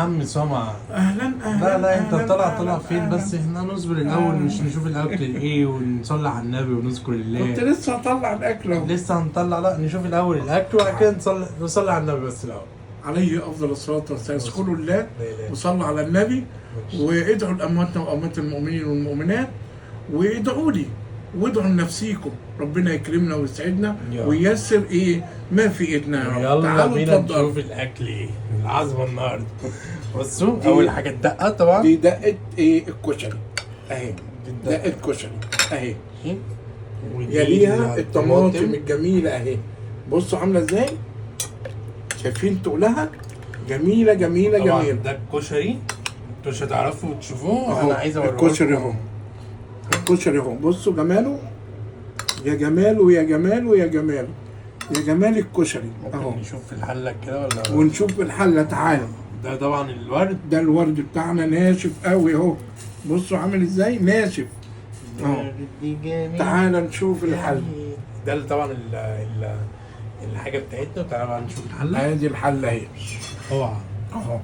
عم سمع. اهلا اهلا. لا لا انت أهلاً طلع أهلاً فين أهلاً. بس احنا نصبر الاول مش نشوف الاكل ايه ونصلي على النبي ونذكر كنت الله. لسه هطلع الاكل اهو. لسه هنطلع، لا نشوف الاول الاكل وبعد كده نصلي على النبي بس الاول. عليه افضل الصلاه والسلام. اذكروا الله لا إله. وصلوا على النبي ماشي. وادعوا لامواتنا واموات المؤمنين والمؤمنات وادعوا لي وادعوا لنفسيكم، ربنا يكرمنا ويسعدنا يا رب. وييسر ما في ايدنا يا رب. يلا تعالوا بينا اتفضلوا. نشوف الاكل ايه العظمه النهارده. بصوا اول حاجه الدقه طبعا. دي دقه الكشري اهي. دقة. دقه كشري اهي. ودي يليها الطماطم الجميله اهي. بصوا عامله ازاي؟ شايفين تقولها؟ جميله جميله طبعا جميله. ده الكشري انتوا مش هتعرفوا تشوفوه اهو انا عايز اوريكم. الكشري اهو. الكشري اهو. بصوا جماله، يا جماله يا جماله يا جماله يا جمال الكشري اهو. ممكن نشوف في الحله كده ولا؟ ونشوف الحله. تعالى. ده طبعا الورد. ده الورد بتاعنا ناشف قوي اهو. بصوا عامل ازاي ناشف اهو. تعالى نشوف الحله. ده اللي طبعا الحاجه بتاعتنا. تعالى بقى نشوف الحله. ادي الحله اهي اوعى اهو.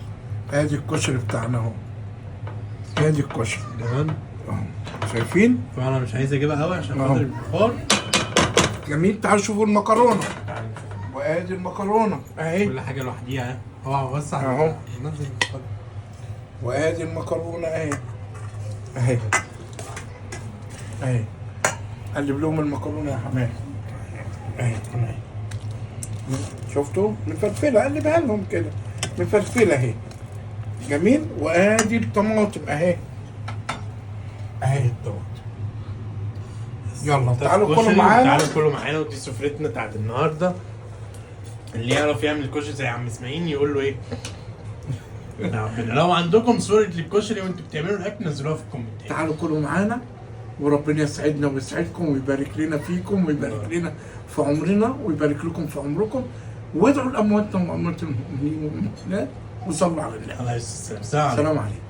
ادي الكشري بتاعنا اهو. ادي الكشري كمان اهو. شايفين؟ فانا مش عايز اجيبها قوي عشان أهو. خاطر البخار. جميل. تعالوا شوفوا المكرونه. تعالى نشوف وادي المكرونه اهي. كل حاجه لوحديها اهي. اوعى بس أهو. نزل البخار. وادي المكرونه اهي اهي اهي. قلب لهم المكرونه يا حماد اهي. شفتوا؟ مفلفله. قلبها لهم كده مفلفله اهي. جميل. وادي الطماطم اهي اهي. الطماطم. يلا ده تعالوا كلوا الكشري، معانا. تعالوا كلوا معانا. ودي سفرتنا بتاعت النهارده. اللي يعرف يعمل كشري زي عم اسماعيل يقول له ايه؟ لو عندكم صورة للكشري وانتوا بتعملوا الاكل نزلوها في الكومنتات. تعالوا كلوا معانا وربنا يسعدنا ويسعدكم ويبارك لنا فيكم ويبارك لنا في عمرنا ويبارك لكم في عمركم. وادعوا لامواتنا واموات المؤمنين والمؤمنات وصلوا على النبي. الله يسلمك. السلام عليكم.